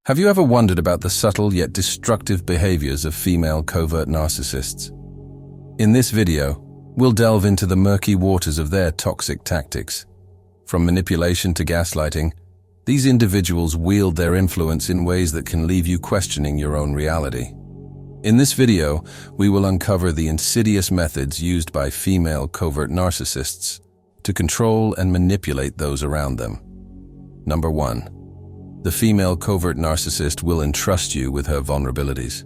Have you ever wondered about the subtle yet destructive behaviors of female covert narcissists? In this video, we'll delve into the murky waters of their toxic tactics. From manipulation to gaslighting, these individuals wield their influence in ways that can leave you questioning your own reality. In this video, we will uncover the insidious methods used by female covert narcissists to control and manipulate those around them. Number 1. The female covert narcissist will entrust you with her vulnerabilities.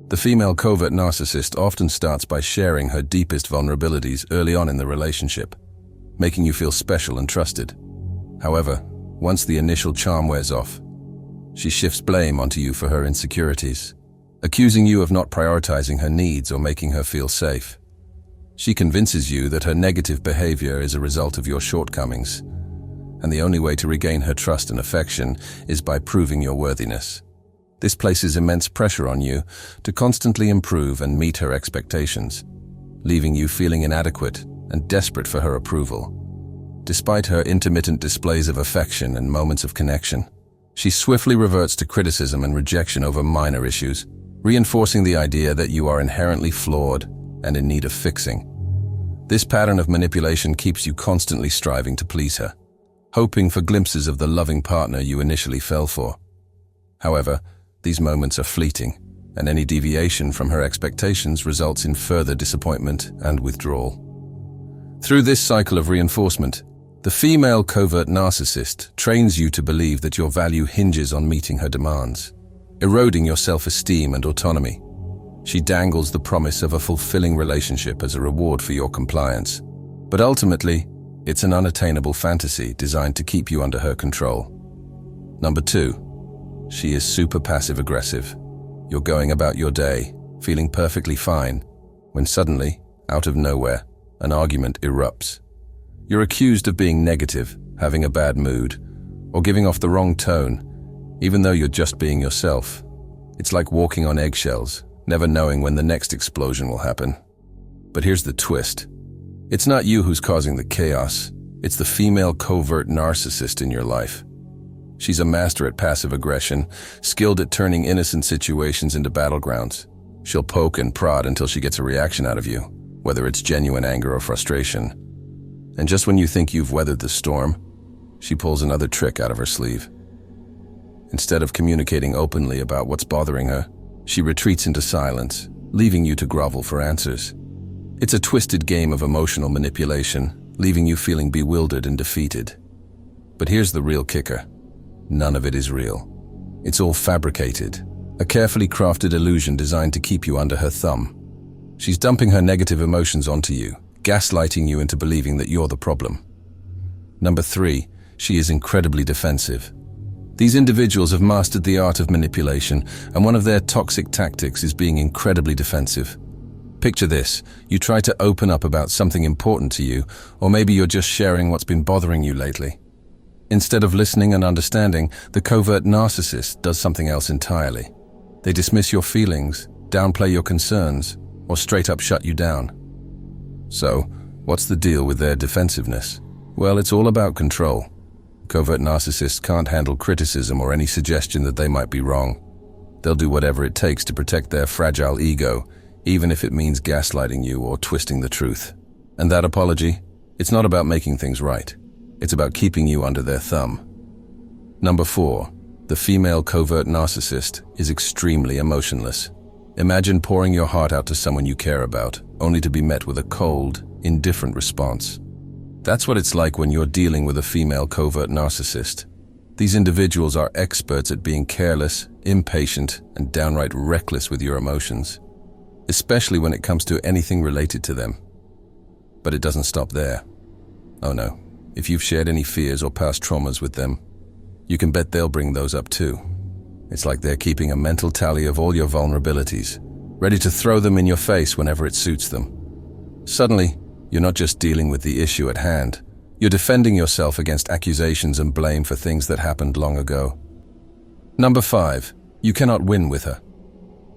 The female covert narcissist often starts by sharing her deepest vulnerabilities early on in the relationship, making you feel special and trusted. However, once the initial charm wears off, she shifts blame onto you for her insecurities, accusing you of not prioritizing her needs or making her feel safe. She convinces you that her negative behavior is a result of your shortcomings, and the only way to regain her trust and affection is by proving your worthiness. This places immense pressure on you to constantly improve and meet her expectations, leaving you feeling inadequate and desperate for her approval. Despite her intermittent displays of affection and moments of connection, she swiftly reverts to criticism and rejection over minor issues, reinforcing the idea that you are inherently flawed and in need of fixing. This pattern of manipulation keeps you constantly striving to please her, hoping for glimpses of the loving partner you initially fell for. However, these moments are fleeting, and any deviation from her expectations results in further disappointment and withdrawal. Through this cycle of reinforcement, the female covert narcissist trains you to believe that your value hinges on meeting her demands, eroding your self-esteem and autonomy. She dangles the promise of a fulfilling relationship as a reward for your compliance, but ultimately, it's an unattainable fantasy designed to keep you under her control. Number 2. She is super passive-aggressive. You're going about your day, feeling perfectly fine, when suddenly, out of nowhere, an argument erupts. You're accused of being negative, having a bad mood, or giving off the wrong tone, even though you're just being yourself. It's like walking on eggshells, never knowing when the next explosion will happen. But here's the twist. It's not you who's causing the chaos. It's the female covert narcissist in your life. She's a master at passive aggression, skilled at turning innocent situations into battlegrounds. She'll poke and prod until she gets a reaction out of you, whether it's genuine anger or frustration. And just when you think you've weathered the storm, she pulls another trick out of her sleeve. Instead of communicating openly about what's bothering her, she retreats into silence, leaving you to grovel for answers. It's a twisted game of emotional manipulation, leaving you feeling bewildered and defeated. But here's the real kicker. None of it is real. It's all fabricated, a carefully crafted illusion designed to keep you under her thumb. She's dumping her negative emotions onto you, gaslighting you into believing that you're the problem. Number 3, she is incredibly defensive. These individuals have mastered the art of manipulation, and one of their toxic tactics is being incredibly defensive. Picture this, you try to open up about something important to you, or maybe you're just sharing what's been bothering you lately. Instead of listening and understanding, the covert narcissist does something else entirely. They dismiss your feelings, downplay your concerns, or straight up shut you down. So, what's the deal with their defensiveness? Well, it's all about control. Covert narcissists can't handle criticism or any suggestion that they might be wrong. They'll do whatever it takes to protect their fragile ego, even if it means gaslighting you or twisting the truth. And that apology? It's not about making things right. It's about keeping you under their thumb. Number 4. The female covert narcissist is extremely emotionless. Imagine pouring your heart out to someone you care about, only to be met with a cold, indifferent response. That's what it's like when you're dealing with a female covert narcissist. These individuals are experts at being careless, impatient, and downright reckless with your emotions, especially when it comes to anything related to them. But it doesn't stop there. Oh no, if you've shared any fears or past traumas with them, you can bet they'll bring those up too. It's like they're keeping a mental tally of all your vulnerabilities, ready to throw them in your face whenever it suits them. Suddenly, you're not just dealing with the issue at hand, you're defending yourself against accusations and blame for things that happened long ago. Number 5, you cannot win with her.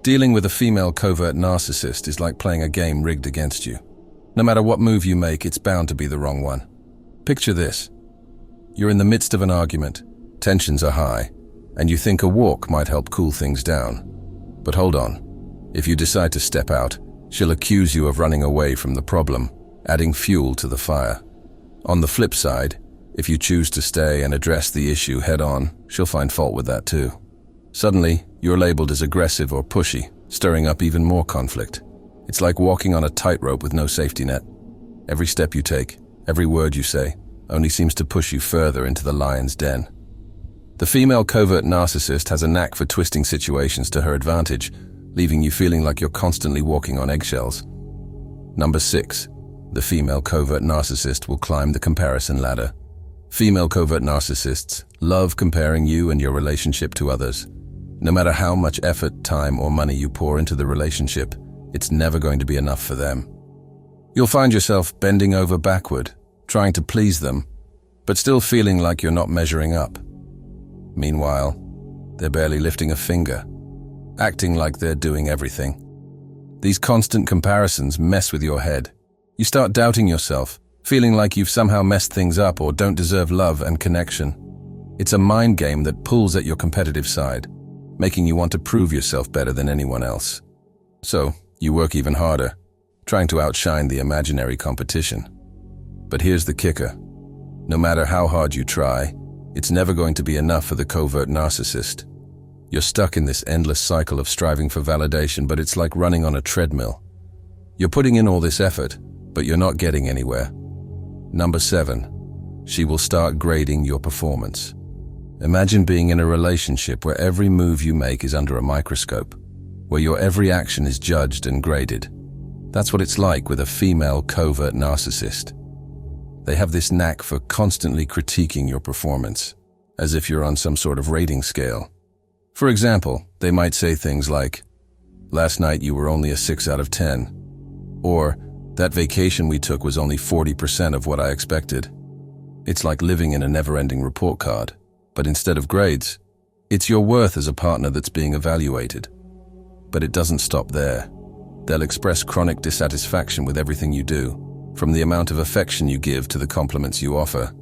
Dealing with a female covert narcissist is like playing a game rigged against you. No matter what move you make, it's bound to be the wrong one. Picture this. You're in the midst of an argument. Tensions are high. and you think a walk might help cool things down. But hold on. If you decide to step out, she'll accuse you of running away from the problem, adding fuel to the fire. On the flip side, if you choose to stay and address the issue head-on, she'll find fault with that too. Suddenly, you're labeled as aggressive or pushy, stirring up even more conflict. It's like walking on a tightrope with no safety net. Every step you take, every word you say, only seems to push you further into the lion's den. The female covert narcissist has a knack for twisting situations to her advantage, leaving you feeling like you're constantly walking on eggshells. Number 6. The female covert narcissist will climb the comparison ladder. Female covert narcissists love comparing you and your relationship to others. No matter how much effort, time, or money you pour into the relationship, it's never going to be enough for them. You'll find yourself bending over backward, trying to please them, but still feeling like you're not measuring up. Meanwhile, they're barely lifting a finger, acting like they're doing everything. These constant comparisons mess with your head. You start doubting yourself, feeling like you've somehow messed things up or don't deserve love and connection. It's a mind game that pulls at your competitive side, making you want to prove yourself better than anyone else. So, you work even harder, trying to outshine the imaginary competition. But here's the kicker. No matter how hard you try, it's never going to be enough for the covert narcissist. You're stuck in this endless cycle of striving for validation, but it's like running on a treadmill. You're putting in all this effort, but you're not getting anywhere. Number 7. She will start grading your performance. Imagine being in a relationship where every move you make is under a microscope, where your every action is judged and graded. That's what it's like with a female covert narcissist. They have this knack for constantly critiquing your performance, as if you're on some sort of rating scale. For example, they might say things like, "Last night you were only a 6 out of 10. Or, "That vacation we took was only 40% of what I expected." It's like living in a never-ending report card, but instead of grades, it's your worth as a partner that's being evaluated. But it doesn't stop there. They'll express chronic dissatisfaction with everything you do, from the amount of affection you give to the compliments you offer,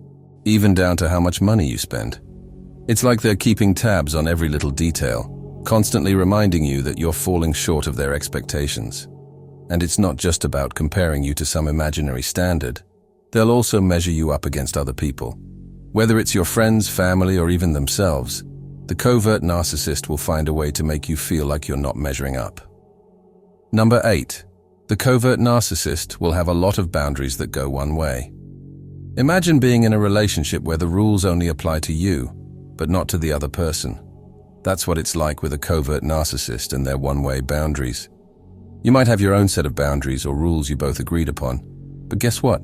even down to how much money you spend. It's like they're keeping tabs on every little detail, constantly reminding you that you're falling short of their expectations. And it's not just about comparing you to some imaginary standard. They'll also measure you up against other people. Whether it's your friends, family, or even themselves, the covert narcissist will find a way to make you feel like you're not measuring up. Number 8. The covert narcissist will have a lot of boundaries that go one way. Imagine being in a relationship where the rules only apply to you, but not to the other person. That's what it's like with a covert narcissist and their one-way boundaries. You might have your own set of boundaries or rules you both agreed upon, but guess what?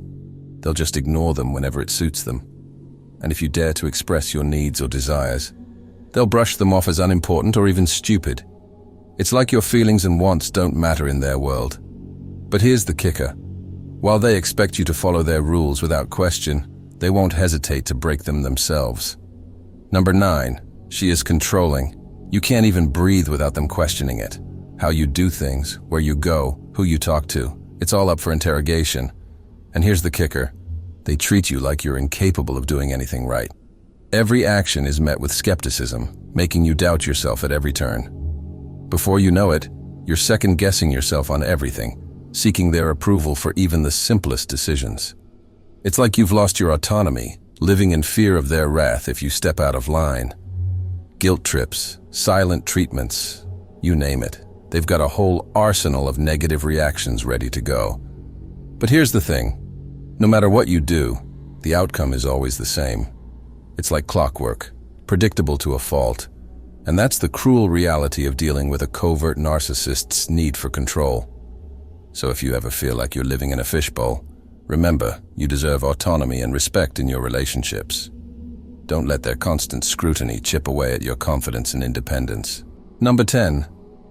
They'll just ignore them whenever it suits them. And if you dare to express your needs or desires, they'll brush them off as unimportant or even stupid. It's like your feelings and wants don't matter in their world. But here's the kicker. While they expect you to follow their rules without question, they won't hesitate to break them themselves. Number 9. She is controlling. You can't even breathe without them questioning it. How you do things, where you go, who you talk to. It's all up for interrogation. And here's the kicker. They treat you like you're incapable of doing anything right. Every action is met with skepticism, making you doubt yourself at every turn. Before you know it, you're second-guessing yourself on everything, seeking their approval for even the simplest decisions. It's like you've lost your autonomy, living in fear of their wrath if you step out of line. Guilt trips, silent treatments, you name it. They've got a whole arsenal of negative reactions ready to go. But here's the thing. No matter what you do, the outcome is always the same. It's like clockwork, predictable to a fault. And that's the cruel reality of dealing with a covert narcissist's need for control. So if you ever feel like you're living in a fishbowl, remember, you deserve autonomy and respect in your relationships. Don't let their constant scrutiny chip away at your confidence and independence. Number 10.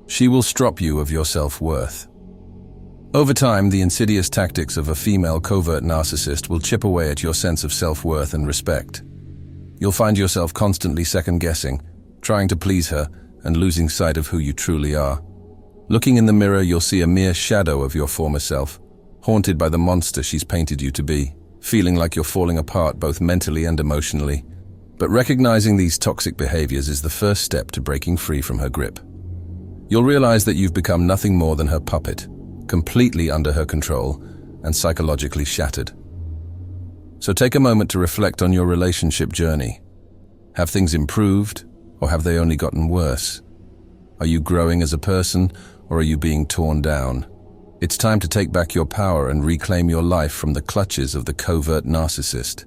She will strip you of your self-worth. Over time, the insidious tactics of a female covert narcissist will chip away at your sense of self-worth and respect. You'll find yourself constantly second-guessing, trying to please her, and losing sight of who you truly are. Looking in the mirror, you'll see a mere shadow of your former self, haunted by the monster she's painted you to be, feeling like you're falling apart both mentally and emotionally. But recognizing these toxic behaviors is the first step to breaking free from her grip. You'll realize that you've become nothing more than her puppet, completely under her control and psychologically shattered. So take a moment to reflect on your relationship journey. Have things improved, or have they only gotten worse? Are you growing as a person, or are you being torn down? It's time to take back your power and reclaim your life from the clutches of the covert narcissist.